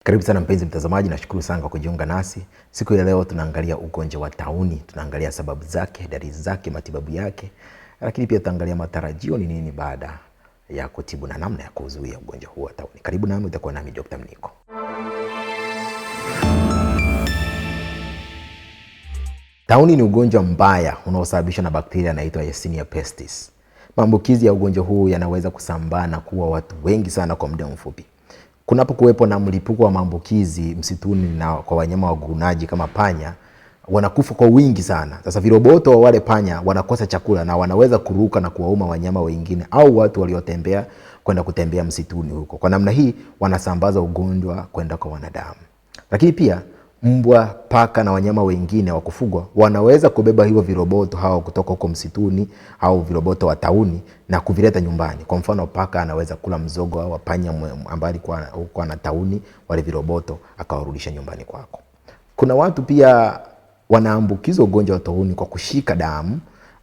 Karibu sana mpenzi mtazamaji, nashukuru sana kwa kujiunga nasi. Siku ya leo tunaangalia ugonjwa wa tauni, tunaangalia sababu zake, dalili zake, matibabu yake, lakini pia tutaangalia matarajio ni nini baada ya kutibu na namna ya kuzuia ugonjwa huu wa tauni. Karibu nami, utakuwa nami Dr. Mniko. Tauni ni ugonjwa mbaya unaosababishwa na bakteria anaitwa Yersinia pestis. Maambukizi ya ugonjwa huu yanaweza kusambaa na kuua watu wengi sana kwa muda mfupi. Kunapokuwepo na mlipuko wa maambukizi msituni na kwa wanyama wagurunaji kama panya, wanakufa kwa wingi sana. Sasa viroboto wa wale panya wanakosa chakula na wanaweza kuruka na kuwauma wanyama wengine au watu waliotembea kwenda kutembea msituni huko. Kwa namna hii wanasambaza ugonjwa kwenda kwa wanadamu. Lakini pia mbwa, paka na wanyama wengine wa kufugwa wanaweza kubeba hivyo viroboto hao kutoka huko msituni au viroboto wa tauni na kuvileta nyumbani. Kwa mfano, paka anaweza kula mzogo au panya ambaye alikuwa na tauni wale viroboto akawarudisha nyumbani kwako. Kuna watu pia wanaambukizwa ugonjwa wa tauni kwa kushika damu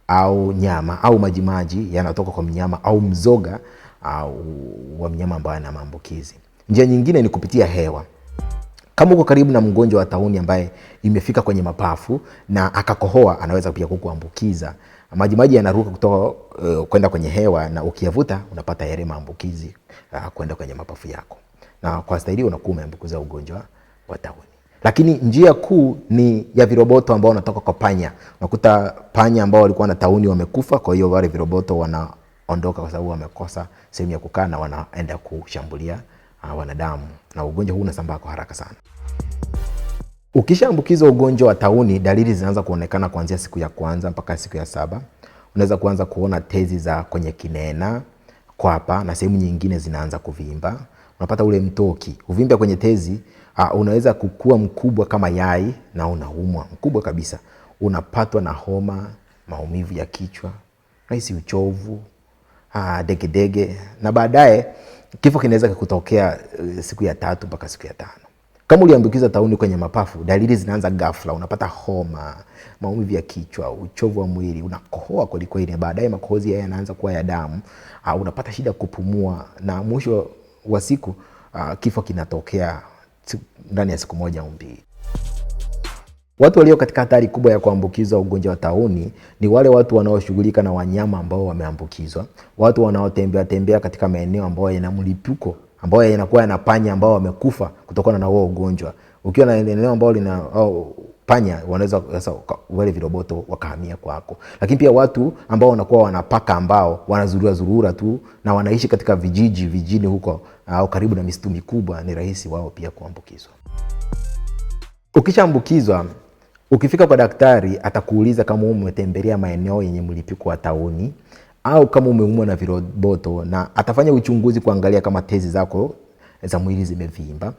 au nyama au majimaji yanatoka kwa mnyama au mzoga au wa mnyama ambaye ana maambukizi. Njia nyingine ni kupitia hewa. Kama uko karibu na mgonjwa wa tauni ambaye imefika kwenye mapafu na akakohoa, anaweza pia kukuambukiza. Majimaji yanaruka kutoka kwenda kwenye hewa na ukiyavuta unapata yale maambukizi kwenda kwenye mapafu yako. Na kwa staili unakuwa umeambukiza ugonjwa wa tauni. Lakini njia kuu ni ya viroboto ambao wanatoka kwa panya. Unakuta panya ambao walikuwa na tauni wamekufa, kwa hiyo wale viroboto wanaondoka kwa sababu wamekosa sehemu ya kukaa na wanaenda kushambulia wanadamu, na ugonjwa huu unasambaa kwa haraka sana. Ukishaambukizwa ugonjwa wa tauni, dalili zinaanza kuonekana kuanzia siku ya kwanza mpaka siku ya 7. Unaweza kuanza kuona tezi za kwenye kinena, kwapa na sehemu nyingine zinaanza kuvimba. Unapata ule mtoki, uvimbe kwenye tezi, unaweza kukua mkubwa kama yai na unaumwa mkubwa kabisa. Unapatwa na homa, maumivu ya kichwa, rahisi uchovu, degedege, na baadaye kifo kinaweza kutokea siku ya 3 mpaka siku ya 5. Kama uliambukiza tauni kwenye mapafu, dalili zinaanza ghafla. Unapata homa, maumivu ya kichwa, uchovu wa mwili, unakohoa kweli kweli, baadaye makohozi haya yanaanza kuwa ya damu, unapata shida kupumua, na mwisho wa siku kifo kinatokea ndani ya siku 1 au 2. Watu walio katika hatari kubwa ya kuambukizwa ugonjwa wa tauni ni wale watu wanaoshughulika na wanyama ambao wameambukizwa, watu wanaotembea katika maeneo ambayo yana mlipuko, ambayo yanakuwa yana panya ambao wamekufa kutokana na huo ugonjwa. Ukiwa na eneo ambalo lina panya, wanaweza sasa wale viroboto wakahamia kwako. Lakini pia watu ambao wanakuwa wanapaka ambao wanazurura tu na wanaishi katika vijijini huko au karibu na misitu mikubwa, ni rahisi wao pia kuambukizwa. Ukishaambukizwa, ukifika kwa daktari atakuuliza kama umetembelea maeneo yenye mlipuko wa tauni au kama umeumwa na viroboto, na atafanya uchunguzi kuangalia kama tezi zako za mwili zimevimba.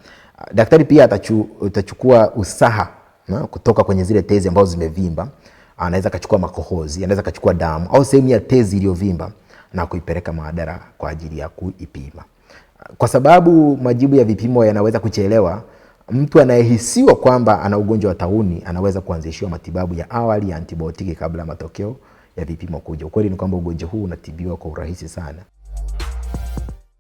Daktari pia atachukua usaha kutoka kwenye zile tezi ambazo zimevimba. Anaweza kachukua makohozi, anaweza kachukua damu au sehemu ya tezi iliyovimba na kuipeleka maabara kwa ajili ya kuipima. Kwa sababu majibu ya vipimo yanaweza kuchelewa, mtu anayehisiwa kwamba ana ugonjwa wa tauni anaweza kuanzishiwa matibabu ya awali ya antibiotiki kabla matokeo ya vipimo kuja. Ukweli ni kwamba ugonjwa huu unatibiwa kwa urahisi sana.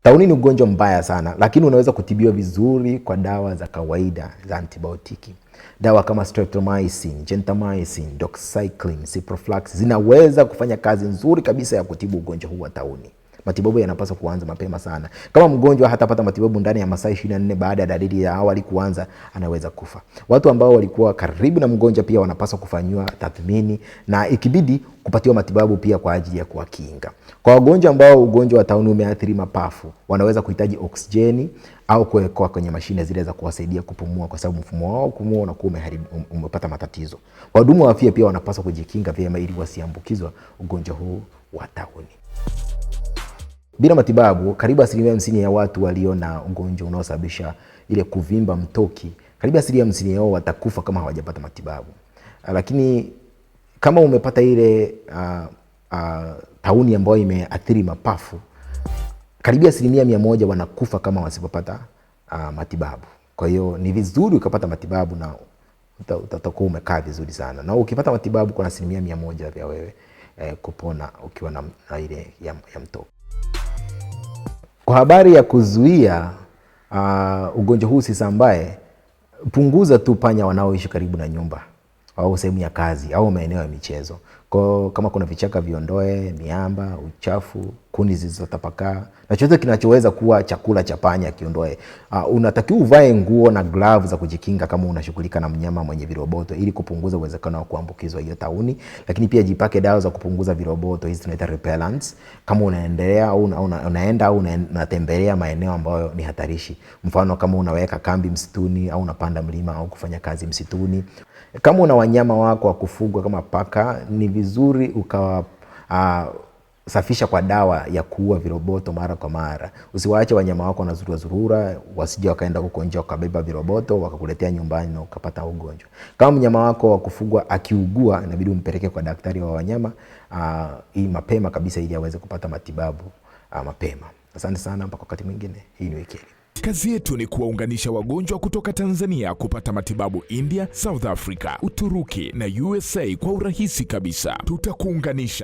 Tauni ni ugonjwa mbaya sana, lakini unaweza kutibiwa vizuri kwa dawa za kawaida za antibiotiki. Dawa kama streptomycin, gentamicin, doxycycline, ciprofloxacin zinaweza kufanya kazi nzuri kabisa ya kutibu ugonjwa huu wa tauni. Matibabu yanapaswa kuanza mapema sana. Kama mgonjwa hatapata matibabu ndani ya masaa 24 baada ya dalili ya awali kuanza, anaweza kufa. Watu ambao walikuwa karibu na mgonjwa pia wanapaswa kufanywa tathmini na ikibidi kupatiwa matibabu pia kwa ajili ya kuwakinga. Kwa wagonjwa ambao ugonjwa wa tauni umeathiri mapafu, wanaweza kuhitaji oksijeni au kuwekwa kwenye mashine zile za kuwasaidia kupumua, kwa sababu mfumo wao kupumua unakuwa umepata matatizo. Wahudumu wa afya pia wanapaswa kujikinga vyema ili wasiambukizwe ugonjwa huu wa tauni. Bila matibabu, karibu 50% ya watu walio na ugonjwa unaosababisha ile kuvimba mtoki, karibu 50% yao watakufa kama hawajapata matibabu. Lakini kama umepata ile tauni ambayo imeathiri mapafu, karibu 100% wanakufa kama wasipopata matibabu. Kwa hiyo ni vizuri ukapata matibabu na utakuwa umekaa vizuri sana. Na ukipata matibabu kuna 100% vya wewe kupona ukiwa na ile ya mtoki. Kwa habari ya kuzuia ugonjwa huu usisambae, punguza tu panya wanaoishi karibu na nyumba au sehemu ya kazi au maeneo ya michezo. Kwa kama kuna vichaka viondoe, miamba, uchafu, kuni zilizotapakaa na chochote kinachoweza kuwa chakula cha panya kiondoe. Unatakiwa uvae nguo na glavu za kujikinga kama unashughulika na mnyama mwenye viroboto ili kupunguza uwezekano wa kuambukizwa hiyo tauni. Lakini pia jipake dawa za kupunguza viroboto, hizi tunaita repellents, kama unaendelea au unaenda au unatembelea maeneo ambayo ni hatarishi. Mfano kama unaweka kambi msituni au unapanda mlima au kufanya kazi msituni. Kama una wanyama wako wa kufugwa kama paka, ni vizuri ukawa safisha kwa dawa ya kuua viroboto mara kwa mara. Usiwaache wanyama wako wanazurura, wasije wakaenda huko nje wakabeba viroboto wakakuletea nyumbani na ukapata ugonjwa. Kama mnyama wako wa kufugwa akiugua, inabidi umpeleke kwa daktari wa wanyama hii mapema kabisa ili aweze kupata matibabu mapema. Asante sana, mpaka wakati mwingine. Hii ni Wiki. Kazi yetu ni kuwaunganisha wagonjwa kutoka Tanzania kupata matibabu India, South Africa, Uturuki na USA kwa urahisi kabisa. Tutakuunganisha.